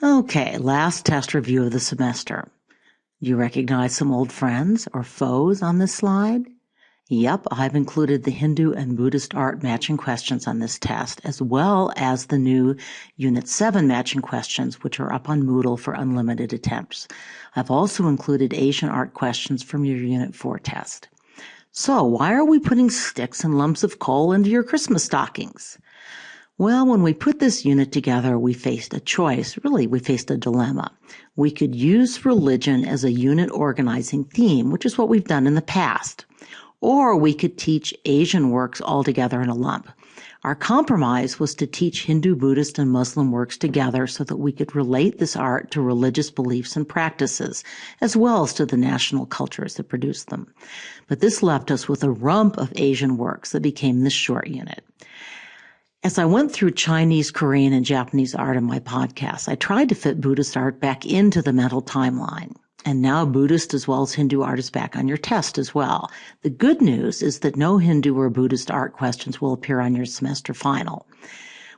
Okay, last test review of the semester. You recognize some old friends or foes on this slide? Yep, I've included the Hindu and Buddhist art matching questions on this test, as well as the new Unit 7 matching questions, which are up on Moodle for unlimited attempts. I've also included Asian art questions from your Unit 4 test. So, why are we putting sticks and lumps of coal into your Christmas stockings? Well, when we put this unit together, we faced a choice. Really, we faced a dilemma. We could use religion as a unit organizing theme, which is what we've done in the past. Or we could teach Asian works all together in a lump. Our compromise was to teach Hindu, Buddhist, and Muslim works together so that we could relate this art to religious beliefs and practices, as well as to the national cultures that produced them. But this left us with a rump of Asian works that became this short unit. As I went through Chinese, Korean, and Japanese art in my podcast, I tried to fit Buddhist art back into the mental timeline. And now Buddhist as well as Hindu art is back on your test as well. The good news is that no Hindu or Buddhist art questions will appear on your semester final.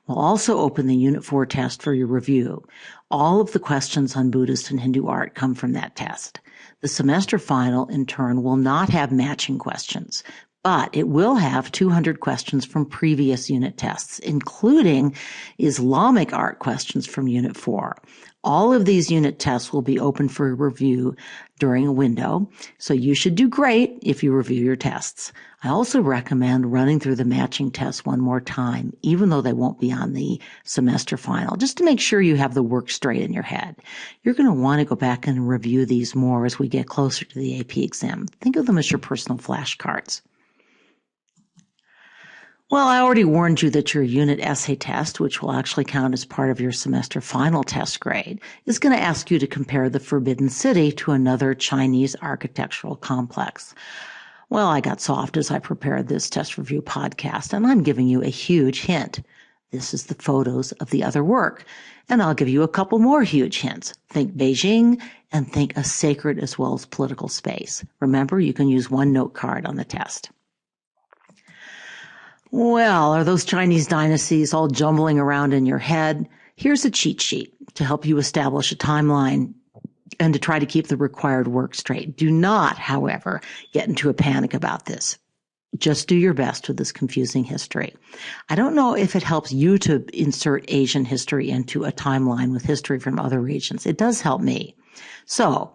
We'll also open the Unit 4 test for your review. All of the questions on Buddhist and Hindu art come from that test. The semester final, in turn, will not have matching questions, but it will have 200 questions from previous unit tests, including Islamic art questions from Unit 4. All of these unit tests will be open for review during a window, so you should do great if you review your tests. I also recommend running through the matching tests one more time, even though they won't be on the semester final, just to make sure you have the work straight in your head. You're going to want to go back and review these more as we get closer to the AP exam. Think of them as your personal flashcards. Well, I already warned you that your unit essay test, which will actually count as part of your semester final test grade, is going to ask you to compare the Forbidden City to another Chinese architectural complex. Well, I got soft as I prepared this test review podcast, and I'm giving you a huge hint. This is the photos of the other work, and I'll give you a couple more huge hints. Think Beijing and think a sacred as well as political space. Remember, you can use one note card on the test. Well, are those Chinese dynasties all jumbling around in your head? Here's a cheat sheet to help you establish a timeline and to try to keep the required work straight. Do not, however, get into a panic about this. Just do your best with this confusing history. I don't know if it helps you to insert Asian history into a timeline with history from other regions. It does help me. So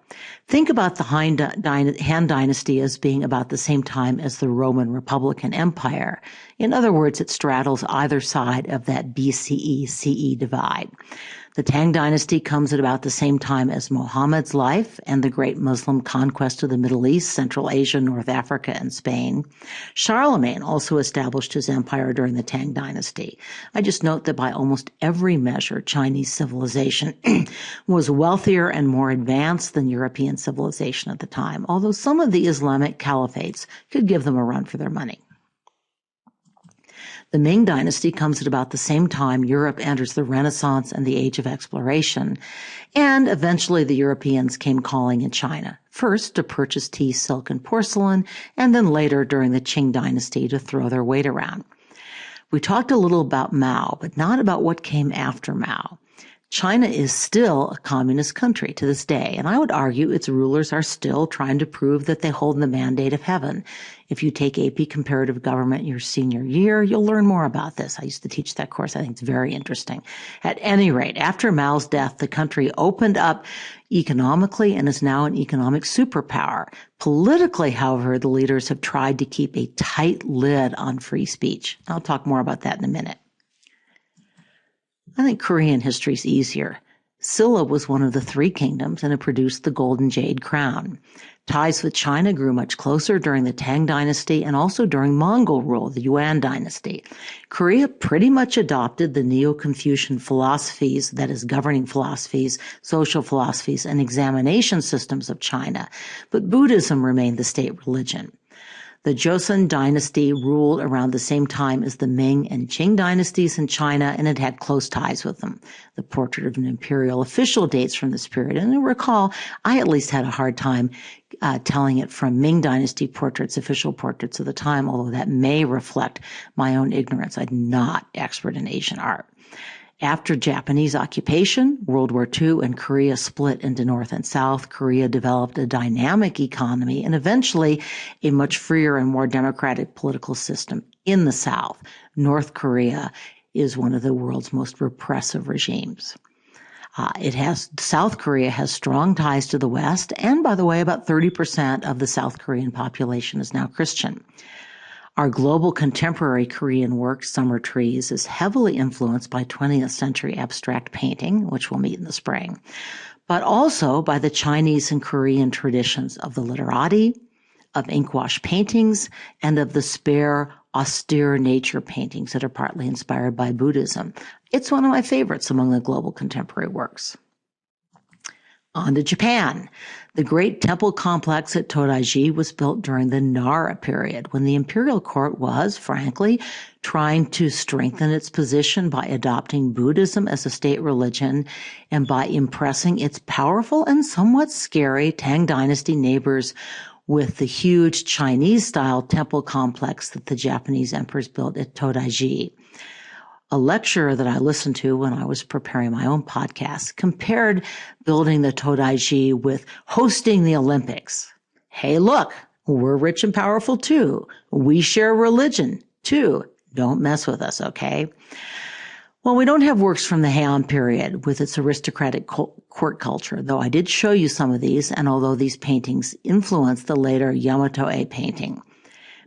think about the Han Dynasty as being about the same time as the Roman Republican Empire. In other words, it straddles either side of that BCE-CE divide. The Tang Dynasty comes at about the same time as Muhammad's life and the great Muslim conquest of the Middle East, Central Asia, North Africa, and Spain. Charlemagne also established his empire during the Tang Dynasty. I just note that by almost every measure, Chinese civilization was wealthier and more advanced than European civilization at the time, although some of the Islamic caliphates could give them a run for their money. The Ming Dynasty comes at about the same time Europe enters the Renaissance and the Age of Exploration, and eventually the Europeans came calling in China, first to purchase tea, silk, and porcelain, and then later during the Qing Dynasty to throw their weight around. We talked a little about Mao, but not about what came after Mao. China is still a communist country to this day, and I would argue its rulers are still trying to prove that they hold the mandate of heaven. If you take AP Comparative Government your senior year, you'll learn more about this. I used to teach that course. I think it's very interesting. At any rate, after Mao's death, the country opened up economically and is now an economic superpower. Politically, however, the leaders have tried to keep a tight lid on free speech. I'll talk more about that in a minute. I think Korean history is easier. Silla was one of the three kingdoms and it produced the Golden Jade Crown. Ties with China grew much closer during the Tang Dynasty and also during Mongol rule, the Yuan Dynasty. Korea pretty much adopted the Neo-Confucian philosophies, that is, governing philosophies, social philosophies, and examination systems of China, but Buddhism remained the state religion. The Joseon dynasty ruled around the same time as the Ming and Qing dynasties in China, and it had close ties with them. The portrait of an imperial official dates from this period. And recall, I at least had a hard time telling it from Ming dynasty portraits, official portraits of the time, although that may reflect my own ignorance. I'm not expert in Asian art. After Japanese occupation, World War II, and Korea split into North and South, Korea developed a dynamic economy and eventually a much freer and more democratic political system in the South. North Korea is one of the world's most repressive regimes. South Korea has strong ties to the West, and by the way, about 30% of the South Korean population is now Christian. Our global contemporary Korean work, Summer Trees, is heavily influenced by 20th century abstract painting, which we'll meet in the spring, but also by the Chinese and Korean traditions of the literati, of ink-wash paintings, and of the spare, austere nature paintings that are partly inspired by Buddhism. It's one of my favorites among the global contemporary works. On to Japan. The great temple complex at Todaiji was built during the Nara period, when the imperial court was, frankly, trying to strengthen its position by adopting Buddhism as a state religion and by impressing its powerful and somewhat scary Tang Dynasty neighbors with the huge Chinese-style temple complex that the Japanese emperors built at Todaiji. A lecturer that I listened to when I was preparing my own podcast compared building the Todaiji with hosting the Olympics. Hey, look, we're rich and powerful too. We share religion too. Don't mess with us, okay? Well, we don't have works from the Heian period with its aristocratic court culture, though I did show you some of these, and although these paintings influenced the later Yamato-e painting.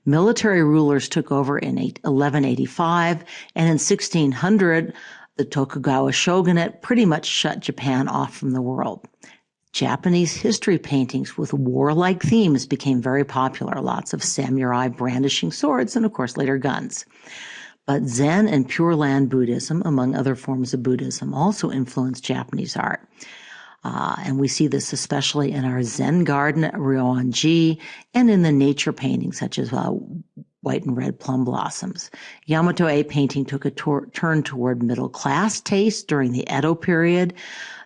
Military rulers took over in 1185, and in 1600, the Tokugawa shogunate pretty much shut Japan off from the world. Japanese history paintings with warlike themes became very popular, lots of samurai brandishing swords, and of course later guns. But Zen and Pure Land Buddhism, among other forms of Buddhism, also influenced Japanese art. And we see this especially in our Zen garden at Ryoan-ji and in the nature paintings such as white and red plum blossoms. Yamato-e painting took a turn toward middle-class taste during the Edo period.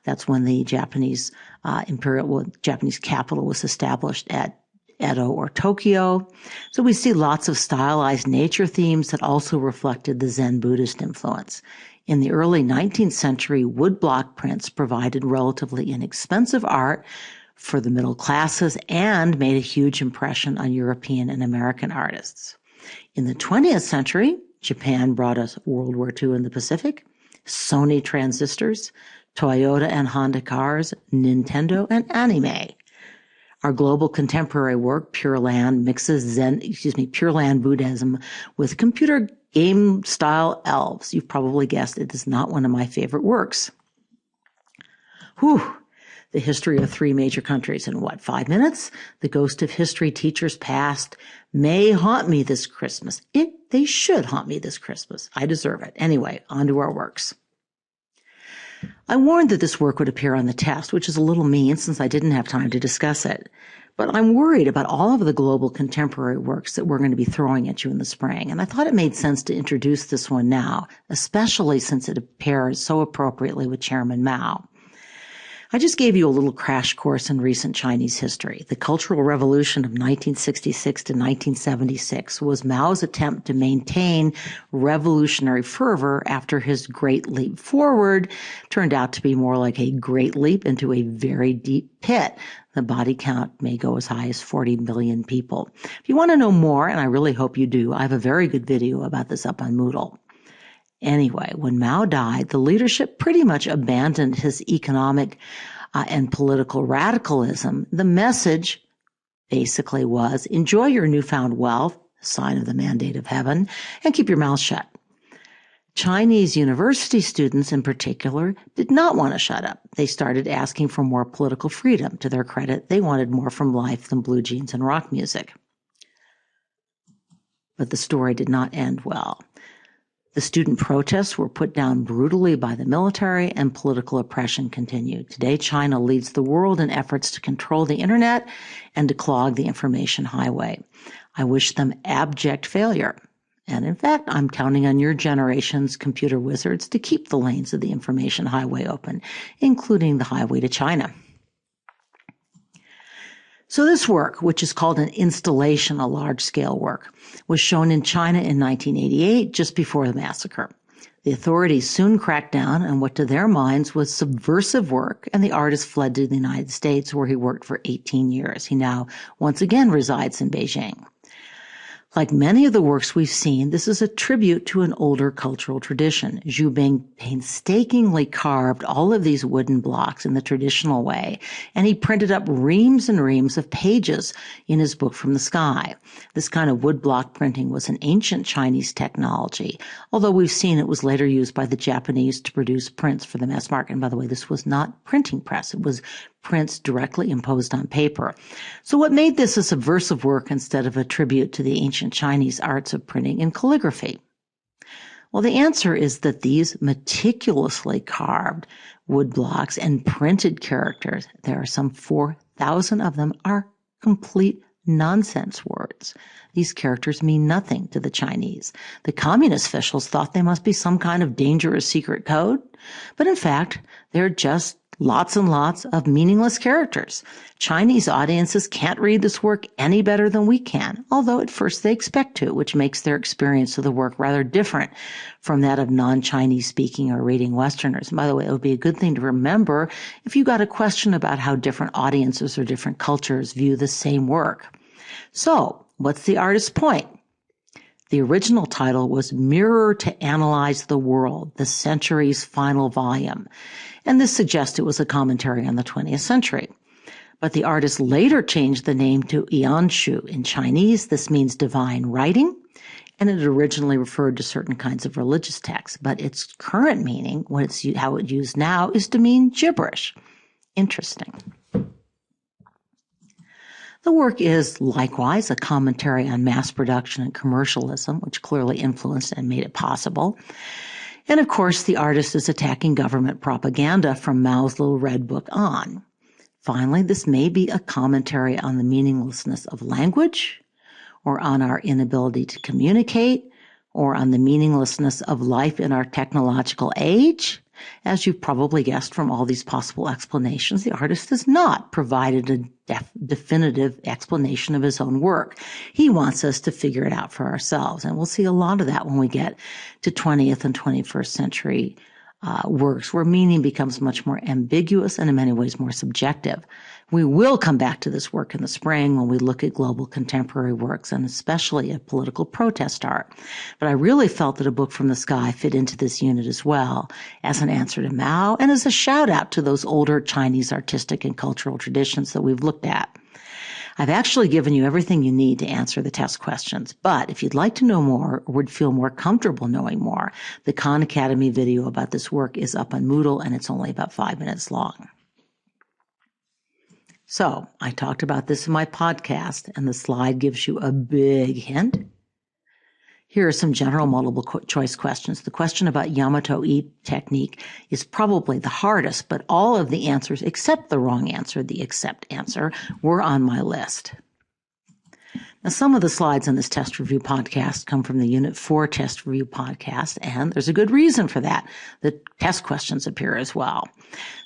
That's when the Japanese Japanese capital was established at Edo or Tokyo. So we see lots of stylized nature themes that also reflected the Zen Buddhist influence. In the early 19th century, woodblock prints provided relatively inexpensive art for the middle classes and made a huge impression on European and American artists. In the 20th century, Japan brought us World War II in the Pacific, Sony transistors, Toyota and Honda cars, Nintendo, and anime. Our global contemporary work, Pure Land, mixes Pure Land Buddhism with computer game-style elves. You've probably guessed it is not one of my favorite works. The history of 3 major countries in 5 minutes? The ghost of history teachers past may haunt me this Christmas. They should haunt me this Christmas. I deserve it. Anyway, on to our works. I warned that this work would appear on the test, which is a little mean since I didn't have time to discuss it. But I'm worried about all of the global contemporary works that we're going to be throwing at you in the spring, and I thought it made sense to introduce this one now, especially since it pairs so appropriately with Chairman Mao. I just gave you a little crash course in recent Chinese history. The Cultural Revolution of 1966 to 1976 was Mao's attempt to maintain revolutionary fervor after his Great Leap Forward turned out to be more like a great leap into a very deep pit. The body count may go as high as 40 million people. If you want to know more, and I really hope you do, I have a very good video about this up on Moodle. Anyway, when Mao died, the leadership pretty much abandoned his economic and political radicalism. The message basically was, enjoy your newfound wealth, sign of the mandate of heaven, and keep your mouth shut. Chinese university students in particular did not want to shut up. They started asking for more political freedom. To their credit, they wanted more from life than blue jeans and rock music. But the story did not end well. The student protests were put down brutally by the military, and political oppression continued. Today, China leads the world in efforts to control the internet and to clog the information highway. I wish them abject failure. And in fact, I'm counting on your generation's computer wizards to keep the lanes of the information highway open, including the highway to China. So this work, which is called an installation, a large-scale work, was shown in China in 1988, just before the massacre. The authorities soon cracked down on what to their minds was subversive work, and the artist fled to the United States, where he worked for 18 years. He now once again resides in Beijing. Like many of the works we've seen, this is a tribute to an older cultural tradition. Zhu Bing painstakingly carved all of these wooden blocks in the traditional way, and he printed up reams and reams of pages in his book From the Sky. This kind of woodblock printing was an ancient Chinese technology, although we've seen it was later used by the Japanese to produce prints for the mass market. And by the way, this was not printing press. It was prints directly imposed on paper. So what made this a subversive work instead of a tribute to the ancient Chinese arts of printing and calligraphy? Well, the answer is that these meticulously carved wood blocks and printed characters, there are some 4,000 of them, are complete nonsense words. These characters mean nothing to the Chinese. The communist officials thought they must be some kind of dangerous secret code, but in fact, they're just lots and lots of meaningless characters. Chinese audiences can't read this work any better than we can, although at first they expect to, which makes their experience of the work rather different from that of non-Chinese speaking or reading Westerners. And by the way, it would be a good thing to remember if you got a question about how different audiences or different cultures view the same work. So, what's the artist's point? The original title was Mirror to Analyze the World, the Century's Final Volume. And this suggests it was a commentary on the 20th century. But the artist later changed the name to Yanshu. In Chinese, this means divine writing, and it originally referred to certain kinds of religious texts. But its current meaning, how it's used now, is to mean gibberish. Interesting. The work is likewise a commentary on mass production and commercialism, which clearly influenced and made it possible. And of course, the artist is attacking government propaganda from Mao's Little Red Book on. Finally, this may be a commentary on the meaninglessness of language, or on our inability to communicate, or on the meaninglessness of life in our technological age. As you've probably guessed from all these possible explanations, the artist has not provided a definitive explanation of his own work. He wants us to figure it out for ourselves, and we'll see a lot of that when we get to 20th and 21st century works, where meaning becomes much more ambiguous and in many ways more subjective. We will come back to this work in the spring when we look at global contemporary works and especially at political protest art. But I really felt that A Book from the Sky fit into this unit as well as an answer to Mao and as a shout out to those older Chinese artistic and cultural traditions that we've looked at. I've actually given you everything you need to answer the test questions, but if you'd like to know more or would feel more comfortable knowing more, the Khan Academy video about this work is up on Moodle and it's only about 5 minutes long. So I talked about this in my podcast, and the slide gives you a big hint. Here are some general multiple choice questions. The question about Yamato-E technique is probably the hardest, but all of the answers except the wrong answer, the except answer, were on my list. Now, some of the slides on this test review podcast come from the Unit 4 test review podcast, and there's a good reason for that. The test questions appear as well.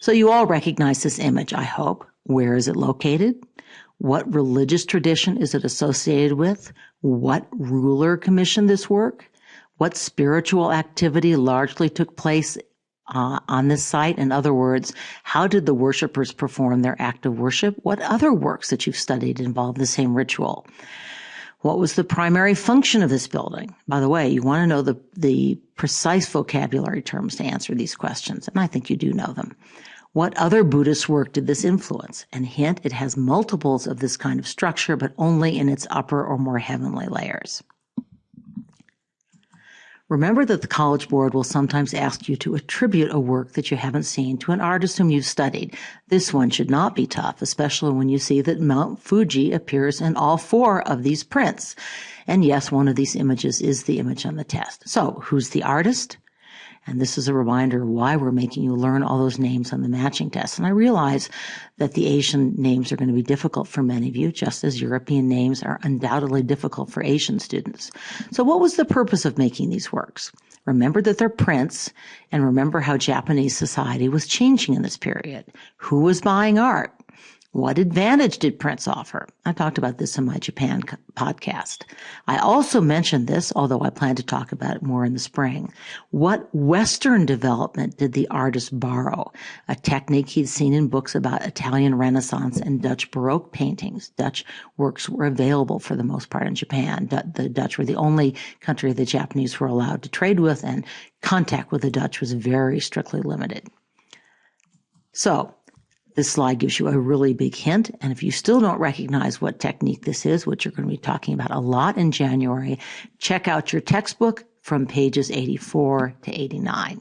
So you all recognize this image, I hope. Where is it located? What religious tradition is it associated with? What ruler commissioned this work? What spiritual activity largely took place on this site? In other words, how did the worshipers perform their act of worship? What other works that you've studied involve the same ritual? What was the primary function of this building? By the way, you want to know the precise vocabulary terms to answer these questions, and I think you do know them. What other Buddhist work did this influence? And hint, it has multiples of this kind of structure, but only in its upper or more heavenly layers. Remember that the College Board will sometimes ask you to attribute a work that you haven't seen to an artist whom you've studied. This one should not be tough, especially when you see that Mount Fuji appears in all 4 of these prints. And yes, one of these images is the image on the test. So, who's the artist? And this is a reminder of why we're making you learn all those names on the matching test. And I realize that the Asian names are going to be difficult for many of you, just as European names are undoubtedly difficult for Asian students. So what was the purpose of making these works? Remember that they're prints, and remember how Japanese society was changing in this period. Who was buying art? What advantage did Prince offer? I talked about this in my Japan podcast. I also mentioned this, although I plan to talk about it more in the spring. What Western development did the artist borrow? A technique he'd seen in books about Italian Renaissance and Dutch Baroque paintings. Dutch works were available for the most part in Japan. The Dutch were the only country the Japanese were allowed to trade with, and contact with the Dutch was very strictly limited. So, this slide gives you a really big hint, and if you still don't recognize what technique this is, which you're going to be talking about a lot in January, check out your textbook from pages 84 to 89.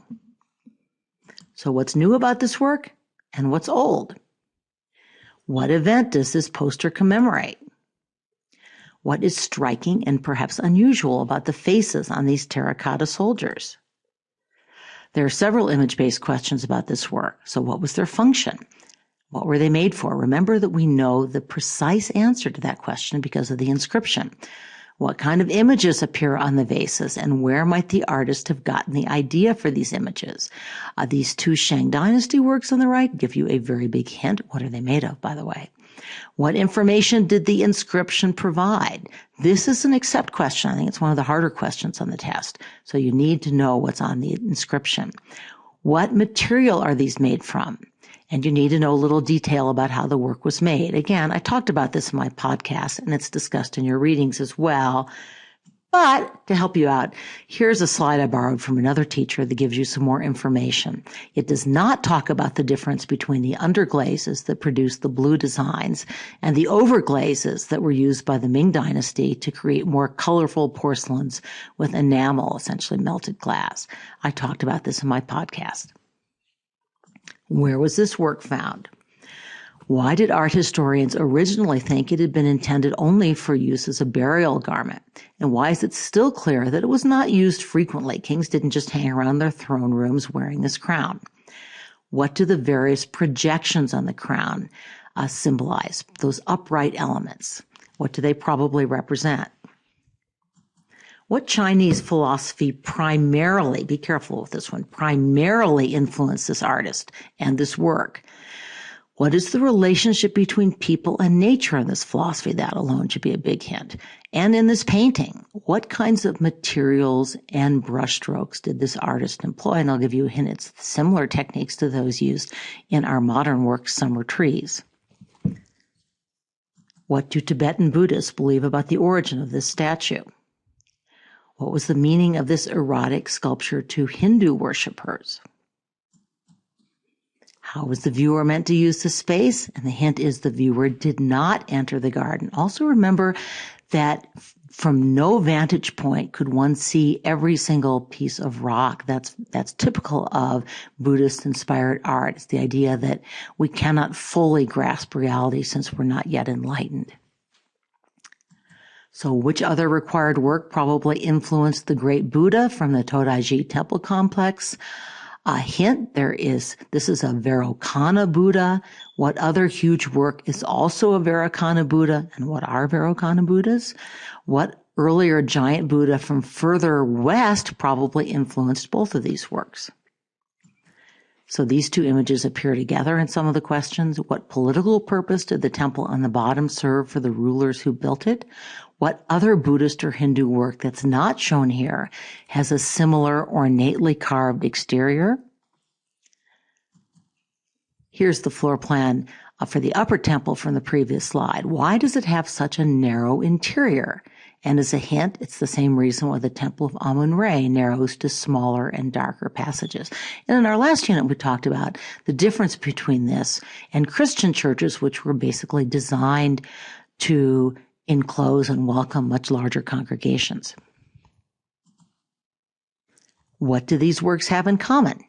So what's new about this work and what's old? What event does this poster commemorate? What is striking and perhaps unusual about the faces on these terracotta soldiers? There are several image-based questions about this work. So what was their function? What were they made for? Remember that we know the precise answer to that question because of the inscription. What kind of images appear on the vases, and where might the artist have gotten the idea for these images? These two Shang Dynasty works on the right give you a very big hint. What are they made of, by the way? What information did the inscription provide? This is an accept question. I think it's one of the harder questions on the test. So you need to know what's on the inscription. What material are these made from? And you need to know a little detail about how the work was made. Again, I talked about this in my podcast, and it's discussed in your readings as well. But to help you out, here's a slide I borrowed from another teacher that gives you some more information. It does not talk about the difference between the underglazes that produce the blue designs and the overglazes that were used by the Ming Dynasty to create more colorful porcelains with enamel, essentially melted glass. I talked about this in my podcast. Where was this work found? Why did art historians originally think it had been intended only for use as a burial garment? And why is it still clear that it was not used frequently? Kings didn't just hang around their throne rooms wearing this crown. What do the various projections on the crown symbolize? Those upright elements. What do they probably represent? What Chinese philosophy primarily, be careful with this one, primarily influenced this artist and this work? What is the relationship between people and nature in this philosophy? That alone should be a big hint. And in this painting, what kinds of materials and brushstrokes did this artist employ? And I'll give you a hint, it's similar techniques to those used in our modern work, Summer Trees. What do Tibetan Buddhists believe about the origin of this statue? What was the meaning of this erotic sculpture to Hindu worshippers? How was the viewer meant to use the space? And the hint is the viewer did not enter the garden. Also remember that from no vantage point could one see every single piece of rock. That's typical of Buddhist-inspired art. It's the idea that we cannot fully grasp reality since we're not yet enlightened. So which other required work probably influenced the great Buddha from the Todaiji temple complex? A hint, this is a Vairocana Buddha. What other huge work is also a Vairocana Buddha? And what are Vairocana Buddhas? What earlier giant Buddha from further west probably influenced both of these works? So these two images appear together in some of the questions. What political purpose did the temple on the bottom serve for the rulers who built it? What other Buddhist or Hindu work that's not shown here has a similar ornately carved exterior? Here's the floor plan for the upper temple from the previous slide. Why does it have such a narrow interior? And as a hint, it's the same reason why the Temple of Amun-Re narrows to smaller and darker passages. And in our last unit, we talked about the difference between this and Christian churches, which were basically designed to enclose and welcome much larger congregations. What do these works have in common?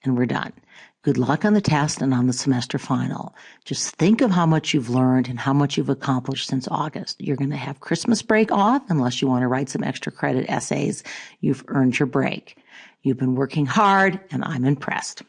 And we're done. Good luck on the test and on the semester final. Just think of how much you've learned and how much you've accomplished since August. You're going to have Christmas break off unless you want to write some extra credit essays. You've earned your break. You've been working hard, and I'm impressed.